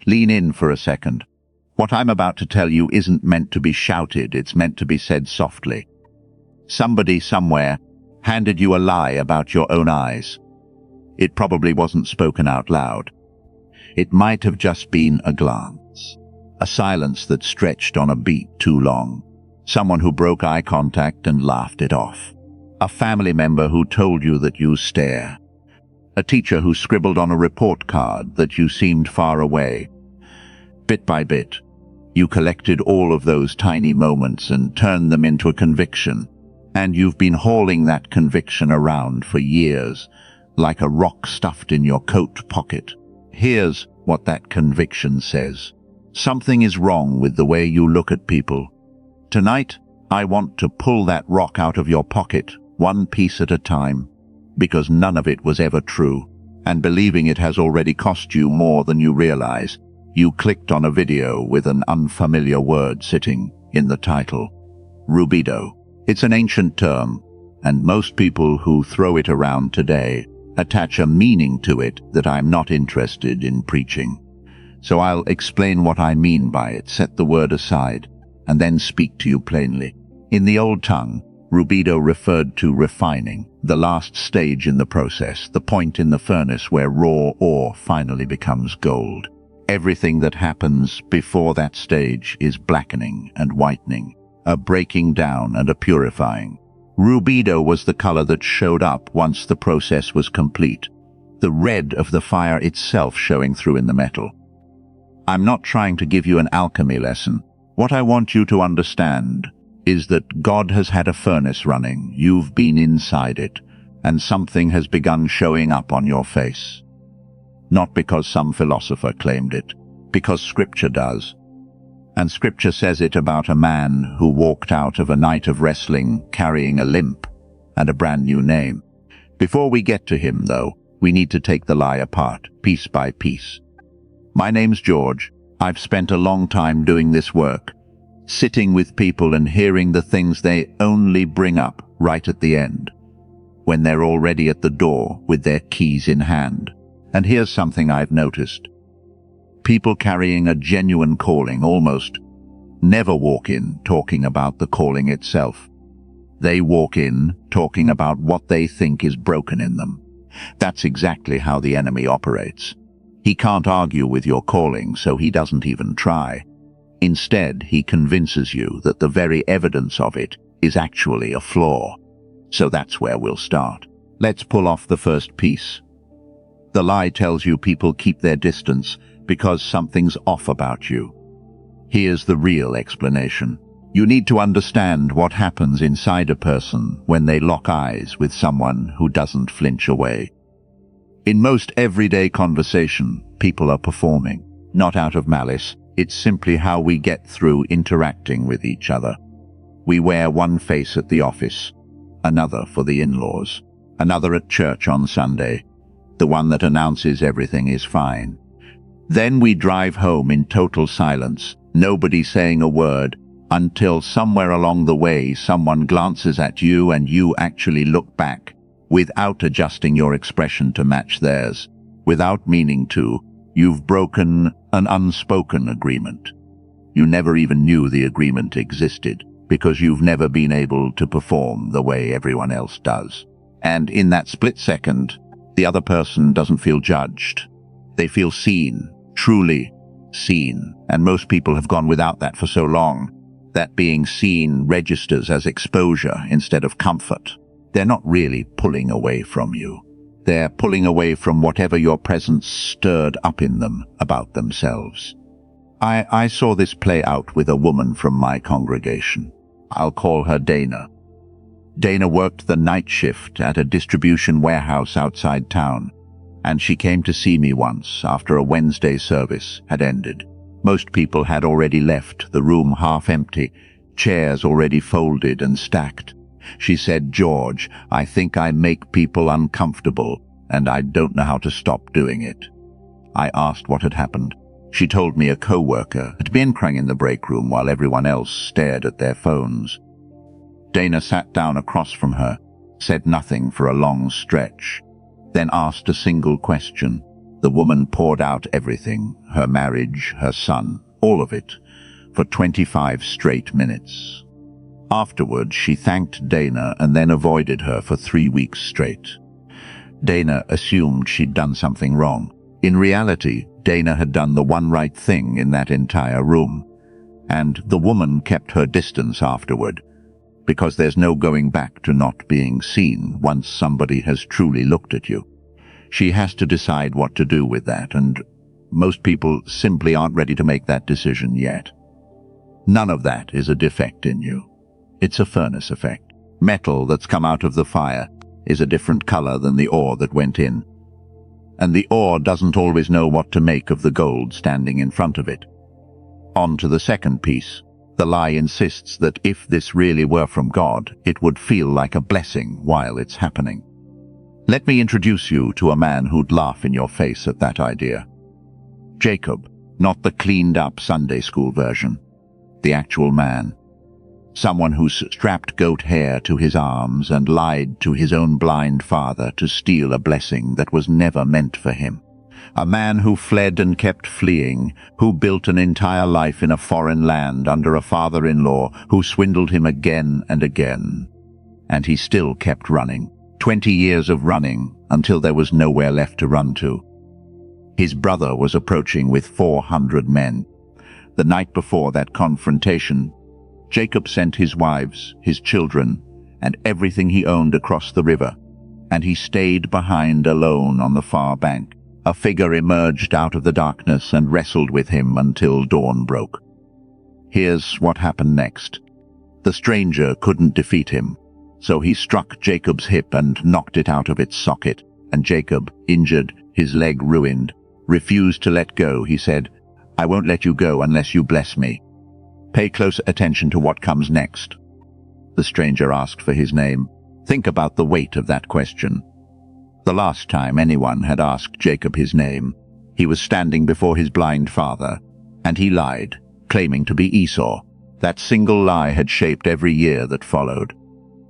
Lean in for a second. What I'm about to tell you isn't meant to be shouted, it's meant to be said softly. Somebody somewhere handed you a lie about your own eyes. It probably wasn't spoken out loud. It might have just been a glance, a silence that stretched on a beat too long, someone who broke eye contact and laughed it off, a family member who told you that you stare, a teacher who scribbled on a report card that you seemed far away. Bit by bit, you collected all of those tiny moments and turned them into a conviction, and you've been hauling that conviction around for years, like a rock stuffed in your coat pocket. Here's what that conviction says. Something is wrong with the way you look at people. Tonight, I want to pull that rock out of your pocket, one piece at a time, because none of it was ever true, and believing it has already cost you more than you realize. You clicked on a video with an unfamiliar word sitting in the title. Rubedo. It's an ancient term, and most people who throw it around today attach a meaning to it that I'm not interested in preaching. So I'll explain what I mean by it, set the word aside, and then speak to you plainly. In the old tongue, Rubedo referred to refining, the last stage in the process, the point in the furnace where raw ore finally becomes gold. Everything that happens before that stage is blackening and whitening, a breaking down and a purifying. Rubedo was the color that showed up once the process was complete, the red of the fire itself showing through in the metal. I'm not trying to give you an alchemy lesson. What I want you to understand is that God has had a furnace running, you've been inside it, and something has begun showing up on your face. Not because some philosopher claimed it, because Scripture does. And Scripture says it about a man who walked out of a night of wrestling carrying a limp and a brand new name. Before we get to him, though, we need to take the lie apart, piece by piece. My name's George. I've spent a long time doing this work, sitting with people and hearing the things they only bring up right at the end, when they're already at the door with their keys in hand. And here's something I've noticed. People carrying a genuine calling almost never walk in talking about the calling itself. They walk in talking about what they think is broken in them. That's exactly how the enemy operates. He can't argue with your calling, so he doesn't even try. Instead, he convinces you that the very evidence of it is actually a flaw. So that's where we'll start. Let's pull off the first piece. The lie tells you people keep their distance because something's off about you. Here's the real explanation. You need to understand what happens inside a person when they lock eyes with someone who doesn't flinch away. In most everyday conversation, people are performing, not out of malice. It's simply how we get through interacting with each other. We wear one face at the office, another for the in-laws, another at church on Sunday, the one that announces everything is fine. Then we drive home in total silence, nobody saying a word, until somewhere along the way someone glances at you and you actually look back, without adjusting your expression to match theirs, without meaning to. You've broken an unspoken agreement. You never even knew the agreement existed, because you've never been able to perform the way everyone else does. And in that split second, the other person doesn't feel judged. They feel seen, truly seen, and most people have gone without that for so long that being seen registers as exposure instead of comfort. They're not really pulling away from you. They're pulling away from whatever your presence stirred up in them about themselves. I saw this play out with a woman from my congregation. I'll call her Dana. Dana worked the night shift at a distribution warehouse outside town, and she came to see me once after a Wednesday service had ended. Most people had already left, the room half empty, chairs already folded and stacked. She said, "George, I think I make people uncomfortable, and I don't know how to stop doing it." I asked what had happened. She told me a co-worker had been crying in the break room while everyone else stared at their phones. Dana sat down across from her, said nothing for a long stretch, then asked a single question. The woman poured out everything, her marriage, her son, all of it, for 25 straight minutes. Afterward, she thanked Dana and then avoided her for 3 weeks straight. Dana assumed she'd done something wrong. In reality, Dana had done the one right thing in that entire room. And the woman kept her distance afterward, because there's no going back to not being seen once somebody has truly looked at you. She has to decide what to do with that, and most people simply aren't ready to make that decision yet. None of that is a defect in you. It's a furnace effect. Metal that's come out of the fire is a different color than the ore that went in. And the ore doesn't always know what to make of the gold standing in front of it. On to the second piece. The lie insists that if this really were from God, it would feel like a blessing while it's happening. Let me introduce you to a man who'd laugh in your face at that idea. Jacob, not the cleaned-up Sunday school version. The actual man. Someone who strapped goat hair to his arms and lied to his own blind father to steal a blessing that was never meant for him. A man who fled and kept fleeing, who built an entire life in a foreign land under a father-in-law who swindled him again and again. And he still kept running. 20 years of running until there was nowhere left to run to. His brother was approaching with 400 men. The night before that confrontation, Jacob sent his wives, his children, and everything he owned across the river, and he stayed behind alone on the far bank. A figure emerged out of the darkness and wrestled with him until dawn broke. Here's what happened next. The stranger couldn't defeat him, so he struck Jacob's hip and knocked it out of its socket, and Jacob, injured, his leg ruined, refused to let go. He said, "I won't let you go unless you bless me." Pay close attention to what comes next. The stranger asked for his name. Think about the weight of that question. The last time anyone had asked Jacob his name, he was standing before his blind father, and he lied, claiming to be Esau. That single lie had shaped every year that followed.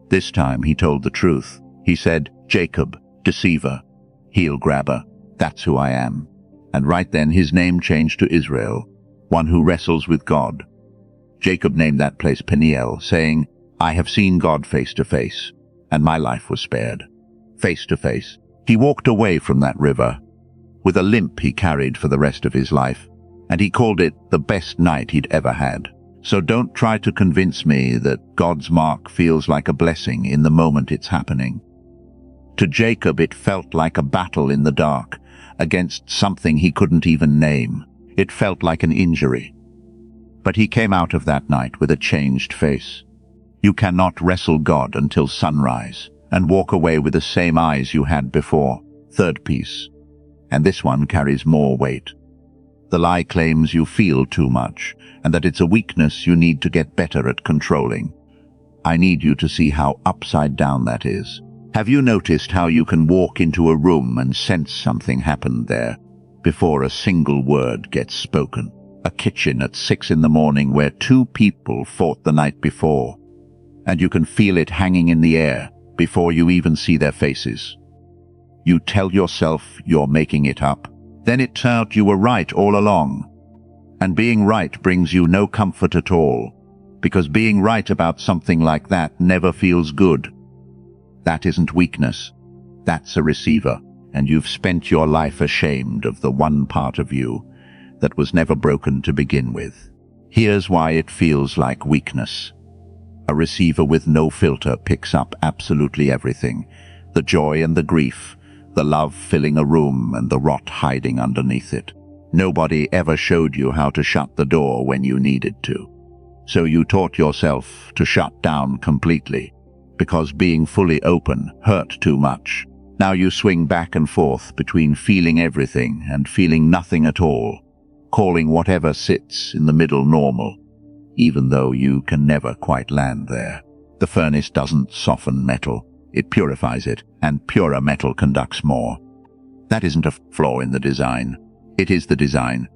This time he told the truth. He said, "Jacob, deceiver, heel grabber, that's who I am." And right then his name changed to Israel, one who wrestles with God. Jacob named that place Peniel, saying, "I have seen God face to face, and my life was spared." Face to face. He walked away from that river, with a limp he carried for the rest of his life, and he called it the best night he'd ever had. So don't try to convince me that God's mark feels like a blessing in the moment it's happening. To Jacob it felt like a battle in the dark, against something he couldn't even name. It felt like an injury. But he came out of that night with a changed face. You cannot wrestle God until sunrise, and walk away with the same eyes you had before. Third piece. And this one carries more weight. The lie claims you feel too much, and that it's a weakness you need to get better at controlling. I need you to see how upside down that is. Have you noticed how you can walk into a room and sense something happened there before a single word gets spoken? A kitchen at 6 in the morning where 2 people fought the night before, and you can feel it hanging in the air before you even see their faces. You tell yourself you're making it up. Then it turned out you were right all along. And being right brings you no comfort at all, because being right about something like that never feels good. That isn't weakness. That's a receiver, and you've spent your life ashamed of the one part of you that was never broken to begin with. Here's why it feels like weakness. A receiver with no filter picks up absolutely everything. The joy and the grief, the love filling a room and the rot hiding underneath it. Nobody ever showed you how to shut the door when you needed to. So you taught yourself to shut down completely, because being fully open hurt too much. Now you swing back and forth between feeling everything and feeling nothing at all, calling whatever sits in the middle normal, even though you can never quite land there. The furnace doesn't soften metal, it purifies it, and purer metal conducts more. That isn't a flaw in the design. It is the design.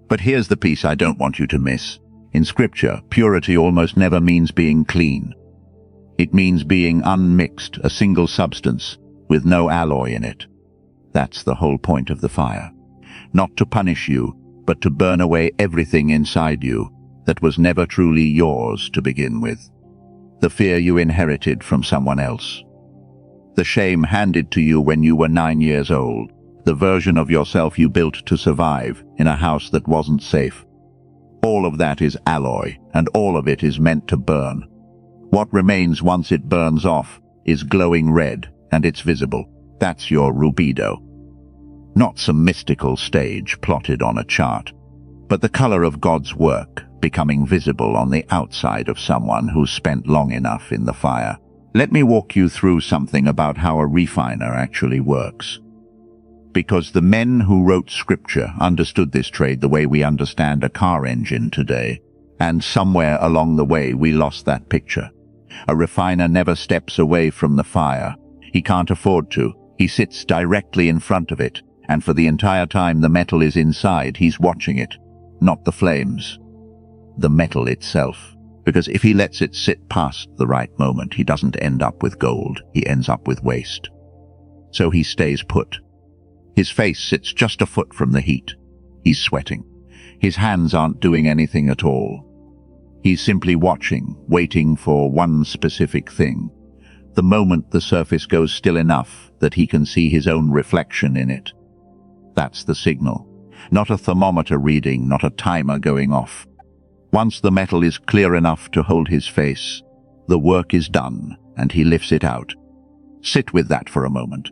But here's the piece I don't want you to miss. In Scripture, purity almost never means being clean. It means being unmixed, a single substance, with no alloy in it. That's the whole point of the fire. Not to punish you, but to burn away everything inside you that was never truly yours to begin with. The fear you inherited from someone else. The shame handed to you when you were 9 years old. The version of yourself you built to survive in a house that wasn't safe. All of that is alloy, and all of it is meant to burn. What remains once it burns off is glowing red, and it's visible. That's your rubedo. Not some mystical stage plotted on a chart, but the color of God's work becoming visible on the outside of someone who's spent long enough in the fire. Let me walk you through something about how a refiner actually works. Because the men who wrote scripture understood this trade the way we understand a car engine today, and somewhere along the way we lost that picture. A refiner never steps away from the fire. He can't afford to. He sits directly in front of it, and for the entire time the metal is inside, he's watching it, not the flames. The metal itself. Because if he lets it sit past the right moment, he doesn't end up with gold, he ends up with waste. So he stays put. His face sits just a foot from the heat. He's sweating. His hands aren't doing anything at all. He's simply watching, waiting for one specific thing. The moment the surface goes still enough that he can see his own reflection in it. That's the signal. Not a thermometer reading, not a timer going off. Once the metal is clear enough to hold his face, the work is done, and he lifts it out. Sit with that for a moment.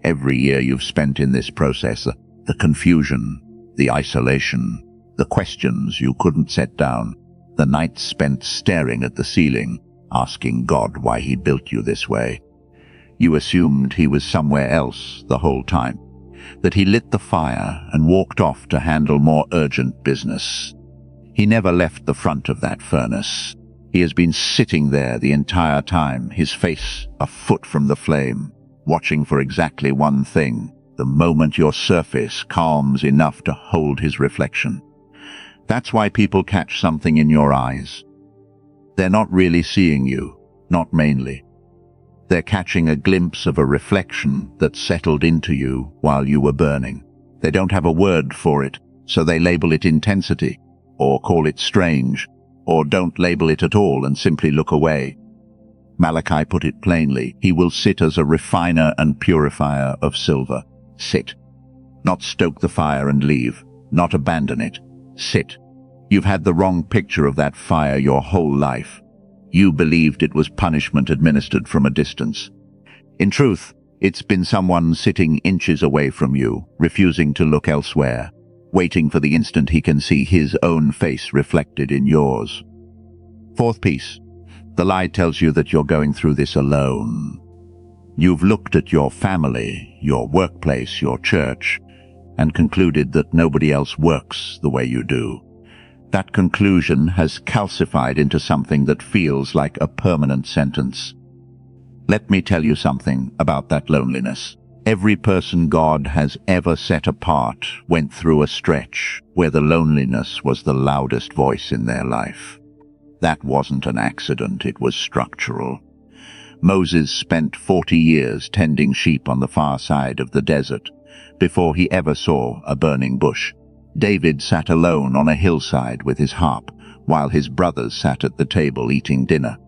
Every year you've spent in this process, the confusion, the isolation, the questions you couldn't set down, the nights spent staring at the ceiling, asking God why he built you this way. You assumed he was somewhere else the whole time, that he lit the fire and walked off to handle more urgent business. He never left the front of that furnace. He has been sitting there the entire time, his face a foot from the flame, watching for exactly one thing, the moment your surface calms enough to hold his reflection. That's why people catch something in your eyes. They're not really seeing you, not mainly. They're catching a glimpse of a reflection that settled into you while you were burning. They don't have a word for it, so they label it intensity, or call it strange, or don't label it at all and simply look away. Malachi put it plainly, he will sit as a refiner and purifier of silver. Sit. Not stoke the fire and leave, not abandon it. Sit. You've had the wrong picture of that fire your whole life. You believed it was punishment administered from a distance. In truth, it's been someone sitting inches away from you, refusing to look elsewhere, waiting for the instant he can see his own face reflected in yours. Fourth piece. The lie tells you that you're going through this alone. You've looked at your family, your workplace, your church, and concluded that nobody else works the way you do. That conclusion has calcified into something that feels like a permanent sentence. Let me tell you something about that loneliness. Every person God has ever set apart went through a stretch where the loneliness was the loudest voice in their life. That wasn't an accident, it was structural. Moses spent 40 years tending sheep on the far side of the desert before he ever saw a burning bush. David sat alone on a hillside with his harp while his brothers sat at the table eating dinner.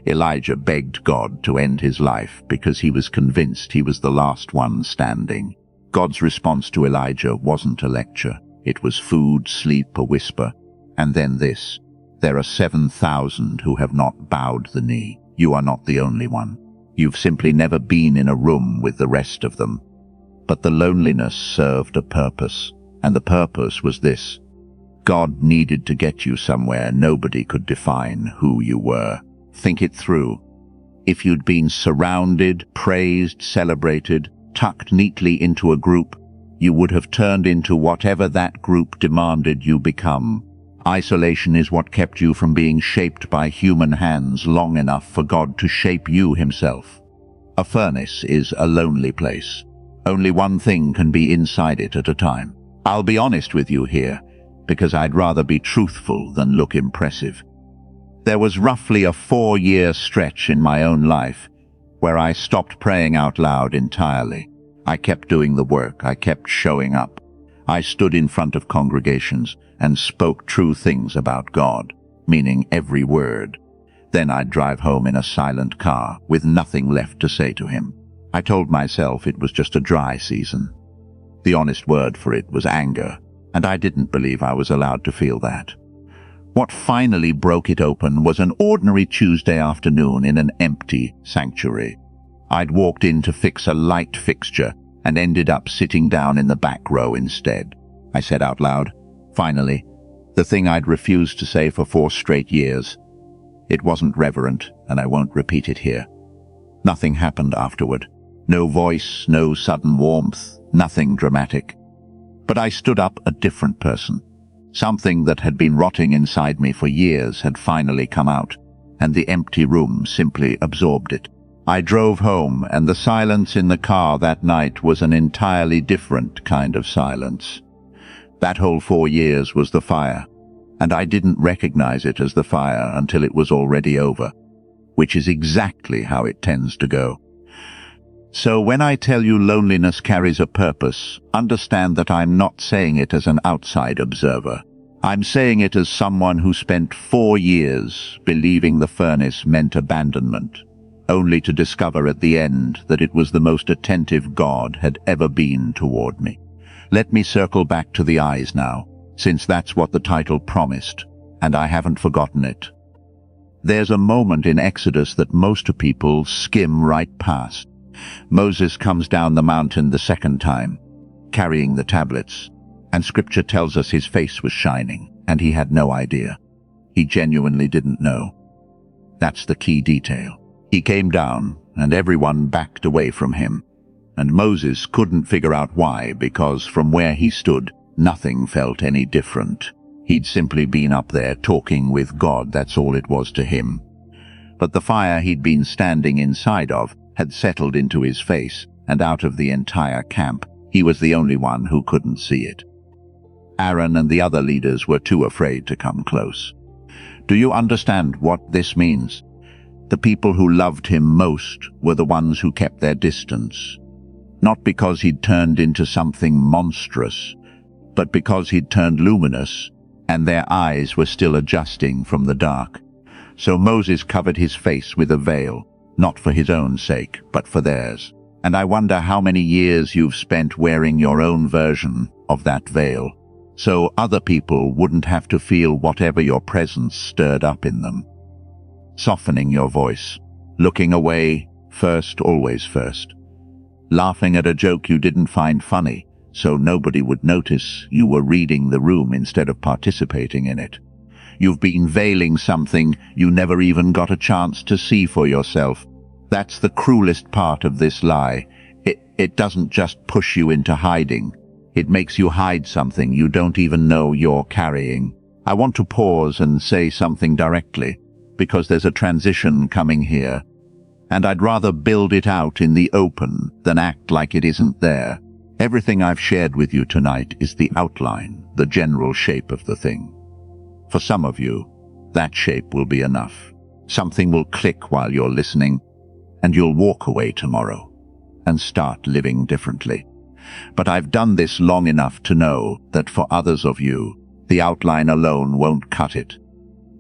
Elijah begged God to end his life because he was convinced he was the last one standing. God's response to Elijah wasn't a lecture. It was food, sleep, a whisper, and then this. There are 7,000 who have not bowed the knee. You are not the only one. You've simply never been in a room with the rest of them. But the loneliness served a purpose, and the purpose was this. God needed to get you somewhere nobody could define who you were. Think it through. If you'd been surrounded, praised, celebrated, tucked neatly into a group, you would have turned into whatever that group demanded you become. Isolation is what kept you from being shaped by human hands long enough for God to shape you himself. A furnace is a lonely place. Only one thing can be inside it at a time. I'll be honest with you here, because I'd rather be truthful than look impressive. There was roughly a 4-year stretch in my own life where I stopped praying out loud entirely. I kept doing the work. I kept showing up. I stood in front of congregations and spoke true things about God, meaning every word. Then I'd drive home in a silent car with nothing left to say to him. I told myself it was just a dry season. The honest word for it was anger, and I didn't believe I was allowed to feel that. What finally broke it open was an ordinary Tuesday afternoon in an empty sanctuary. I'd walked in to fix a light fixture and ended up sitting down in the back row instead. I said out loud, finally, the thing I'd refused to say for 4 straight years. It wasn't reverent, and I won't repeat it here. Nothing happened afterward. No voice, no sudden warmth, nothing dramatic. But I stood up a different person. Something that had been rotting inside me for years had finally come out, and the empty room simply absorbed it. I drove home, and the silence in the car that night was an entirely different kind of silence. That whole 4 years was the fire, and I didn't recognize it as the fire until it was already over, which is exactly how it tends to go. So when I tell you loneliness carries a purpose, understand that I'm not saying it as an outside observer. I'm saying it as someone who spent 4 years believing the furnace meant abandonment, only to discover at the end that it was the most attentive God had ever been toward me. Let me circle back to the eyes now, since that's what the title promised, and I haven't forgotten it. There's a moment in Exodus that most people skim right past. Moses comes down the mountain the second time, carrying the tablets, and scripture tells us his face was shining, and he had no idea. He genuinely didn't know. That's the key detail. He came down, and everyone backed away from him, and Moses couldn't figure out why, because from where he stood, nothing felt any different. He'd simply been up there talking with God, that's all it was to him. But the fire he'd been standing inside of had settled into his face, and out of the entire camp, he was the only one who couldn't see it. Aaron and the other leaders were too afraid to come close. Do you understand what this means? The people who loved him most were the ones who kept their distance. Not because he'd turned into something monstrous, but because he'd turned luminous, and their eyes were still adjusting from the dark. So Moses covered his face with a veil, not for his own sake, but for theirs. And I wonder how many years you've spent wearing your own version of that veil, so other people wouldn't have to feel whatever your presence stirred up in them. Softening your voice, looking away first, always first. Laughing at a joke you didn't find funny, so nobody would notice you were reading the room instead of participating in it. You've been veiling something you never even got a chance to see for yourself. That's the cruelest part of this lie. It doesn't just push you into hiding. It makes you hide something you don't even know you're carrying. I want to pause and say something directly, because there's a transition coming here, and I'd rather build it out in the open than act like it isn't there. Everything I've shared with you tonight is the outline, the general shape of the thing. For some of you, that shape will be enough. Something will click while you're listening, and you'll walk away tomorrow and start living differently. But I've done this long enough to know that for others of you, the outline alone won't cut it.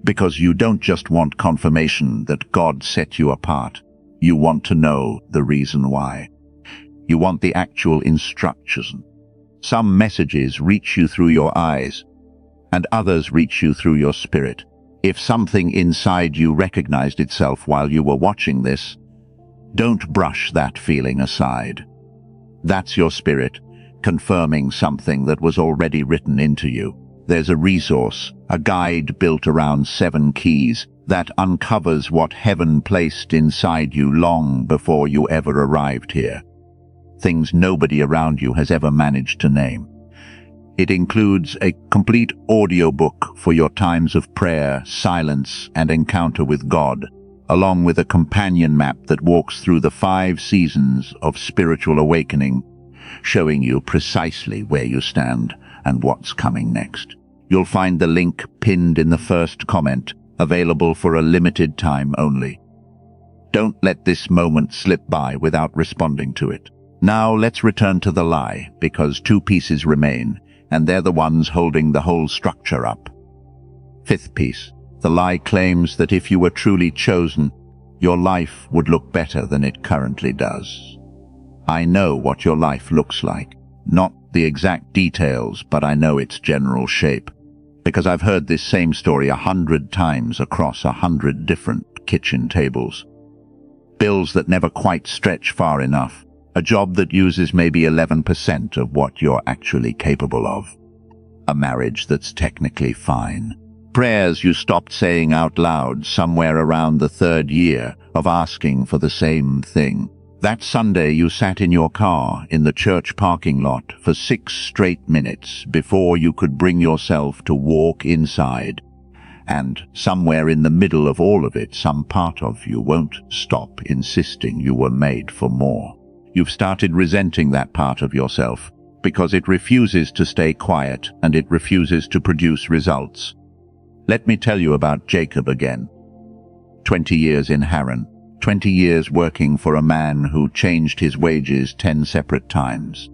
Because you don't just want confirmation that God set you apart. You want to know the reason why. You want the actual instruction. Some messages reach you through your eyes, and others reach you through your spirit. If something inside you recognized itself while you were watching this, don't brush that feeling aside. That's your spirit, confirming something that was already written into you. There's a resource, a guide built around 7 keys that uncovers what heaven placed inside you long before you ever arrived here. Things nobody around you has ever managed to name. It includes a complete audiobook for your times of prayer, silence, and encounter with God, along with a companion map that walks through the 5 seasons of spiritual awakening, showing you precisely where you stand and what's coming next. You'll find the link pinned in the first comment, available for a limited time only. Don't let this moment slip by without responding to it. Now let's return to the lie, because two pieces remain, and they're the ones holding the whole structure up. Fifth piece. The lie claims that if you were truly chosen, your life would look better than it currently does. I know what your life looks like. Not the exact details, but I know its general shape, because I've heard this same story 100 times across 100 different kitchen tables. Bills that never quite stretch far enough. A job that uses maybe 11% of what you're actually capable of. A marriage that's technically fine. Prayers you stopped saying out loud somewhere around the third year of asking for the same thing. That Sunday you sat in your car in the church parking lot for 6 straight minutes before you could bring yourself to walk inside. And somewhere in the middle of all of it, some part of you won't stop insisting you were made for more. You've started resenting that part of yourself because it refuses to stay quiet and it refuses to produce results. Let me tell you about Jacob again. 20 years in Haran. 20 years working for a man who changed his wages 10 separate times.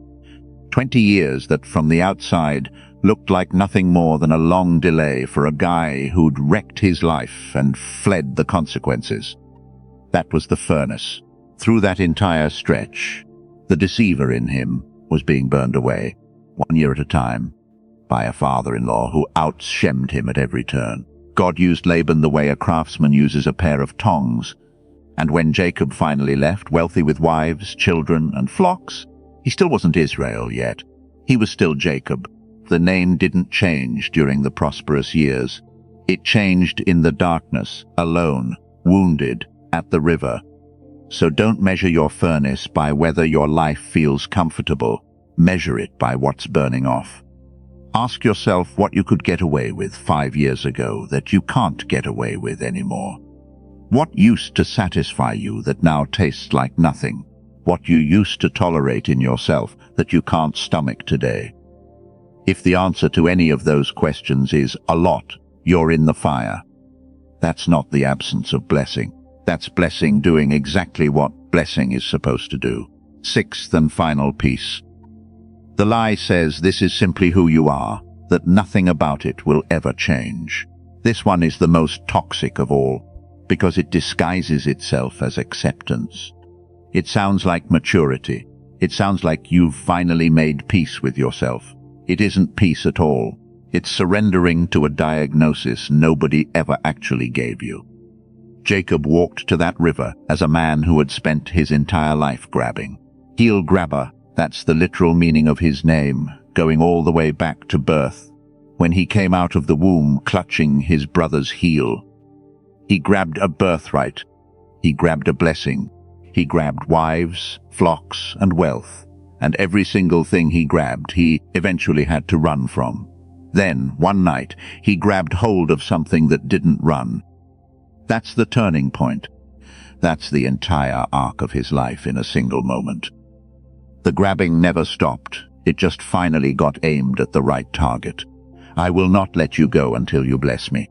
20 years that from the outside looked like nothing more than a long delay for a guy who'd wrecked his life and fled the consequences. That was the furnace. Through that entire stretch, the deceiver in him was being burned away, 1 year at a time, by a father-in-law who out-shemmed him at every turn. God used Laban the way a craftsman uses a pair of tongs. And when Jacob finally left, wealthy with wives, children, and flocks, he still wasn't Israel yet. He was still Jacob. The name didn't change during the prosperous years. It changed in the darkness, alone, wounded, at the river. So don't measure your furnace by whether your life feels comfortable. Measure it by what's burning off. Ask yourself what you could get away with 5 years ago that you can't get away with anymore. What used to satisfy you that now tastes like nothing? What you used to tolerate in yourself that you can't stomach today? If the answer to any of those questions is a lot, you're in the fire. That's not the absence of blessing. That's blessing doing exactly what blessing is supposed to do. Sixth and final piece. The lie says this is simply who you are, that nothing about it will ever change. This one is the most toxic of all, because it disguises itself as acceptance. It sounds like maturity. It sounds like you've finally made peace with yourself. It isn't peace at all. It's surrendering to a diagnosis nobody ever actually gave you. Jacob walked to that river as a man who had spent his entire life grabbing. Heel grabber, that's the literal meaning of his name, going all the way back to birth, when he came out of the womb clutching his brother's heel. He grabbed a birthright. He grabbed a blessing. He grabbed wives, flocks, and wealth. And every single thing he grabbed, he eventually had to run from. Then, one night, he grabbed hold of something that didn't run. That's the turning point. That's the entire arc of his life in a single moment. The grabbing never stopped. It just finally got aimed at the right target. I will not let you go until you bless me.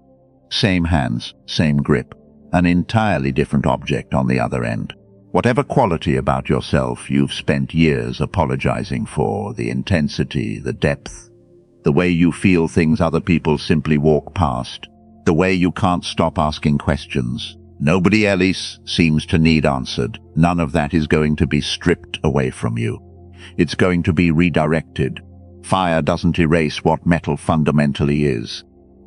Same hands, same grip. An entirely different object on the other end. Whatever quality about yourself you've spent years apologizing for, the intensity, the depth, the way you feel things other people simply walk past, the way you can't stop asking questions. Nobody else seems to need answered. None of that is going to be stripped away from you. It's going to be redirected. Fire doesn't erase what metal fundamentally is.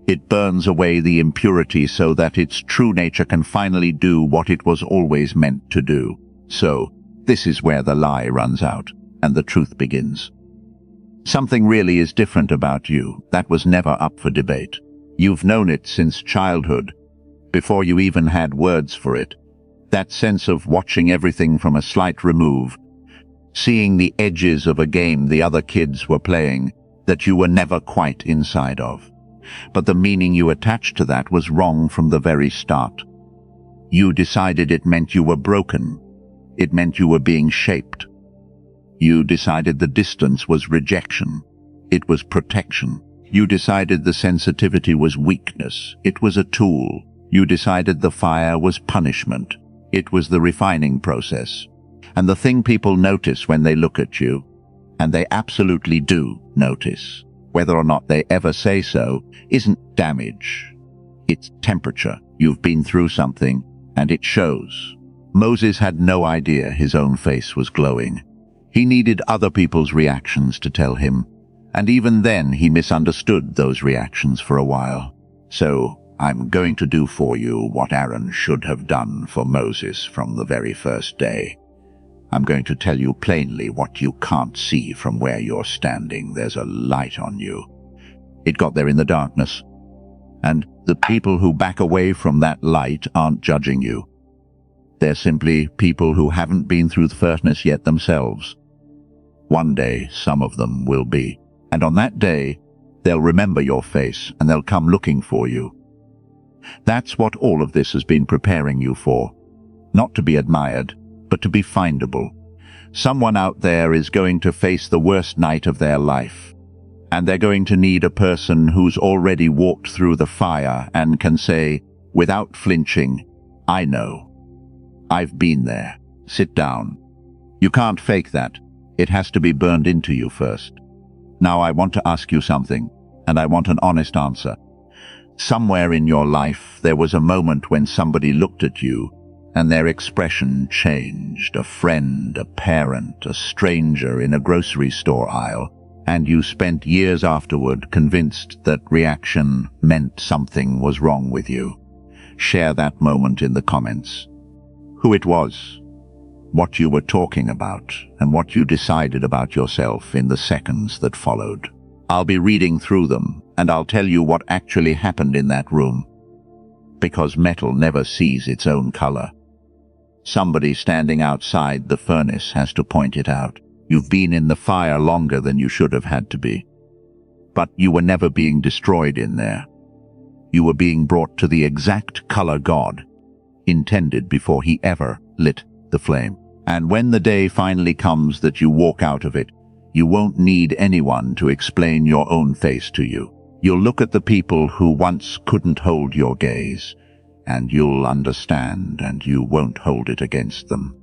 It burns away the impurity so that its true nature can finally do what it was always meant to do. So, this is where the lie runs out, and the truth begins. Something really is different about you. That was never up for debate. You've known it since childhood, before you even had words for it. That sense of watching everything from a slight remove, seeing the edges of a game the other kids were playing that you were never quite inside of. But the meaning you attached to that was wrong from the very start. You decided it meant you were broken. It meant you were being shaped. You decided the distance was rejection. It was protection. You decided the sensitivity was weakness. It was a tool. You decided the fire was punishment. It was the refining process. And the thing people notice when they look at you, and they absolutely do notice, whether or not they ever say so, isn't damage. It's temperature. You've been through something, and it shows. Moses had no idea his own face was glowing. He needed other people's reactions to tell him, and even then he misunderstood those reactions for a while. So, I'm going to do for you what Aaron should have done for Moses from the very first day. I'm going to tell you plainly what you can't see from where you're standing. There's a light on you. It got there in the darkness. And the people who back away from that light aren't judging you. They're simply people who haven't been through the furnace yet themselves. One day, some of them will be. And on that day, they'll remember your face and they'll come looking for you. That's what all of this has been preparing you for. Not to be admired, but to be findable. Someone out there is going to face the worst night of their life. And they're going to need a person who's already walked through the fire and can say, without flinching, I know. I've been there. Sit down. You can't fake that. It has to be burned into you first. Now I want to ask you something, and I want an honest answer. Somewhere in your life there was a moment when somebody looked at you and their expression changed. A friend, a parent, a stranger in a grocery store aisle, and you spent years afterward convinced that reaction meant something was wrong with you. Share that moment in the comments. Who it was, what you were talking about, and what you decided about yourself in the seconds that followed. I'll be reading through them, and I'll tell you what actually happened in that room. Because metal never sees its own color. Somebody standing outside the furnace has to point it out. You've been in the fire longer than you should have had to be. But you were never being destroyed in there. You were being brought to the exact color God intended before he ever lit the flame. And when the day finally comes that you walk out of it, you won't need anyone to explain your own face to you. You'll look at the people who once couldn't hold your gaze, and you'll understand, and you won't hold it against them.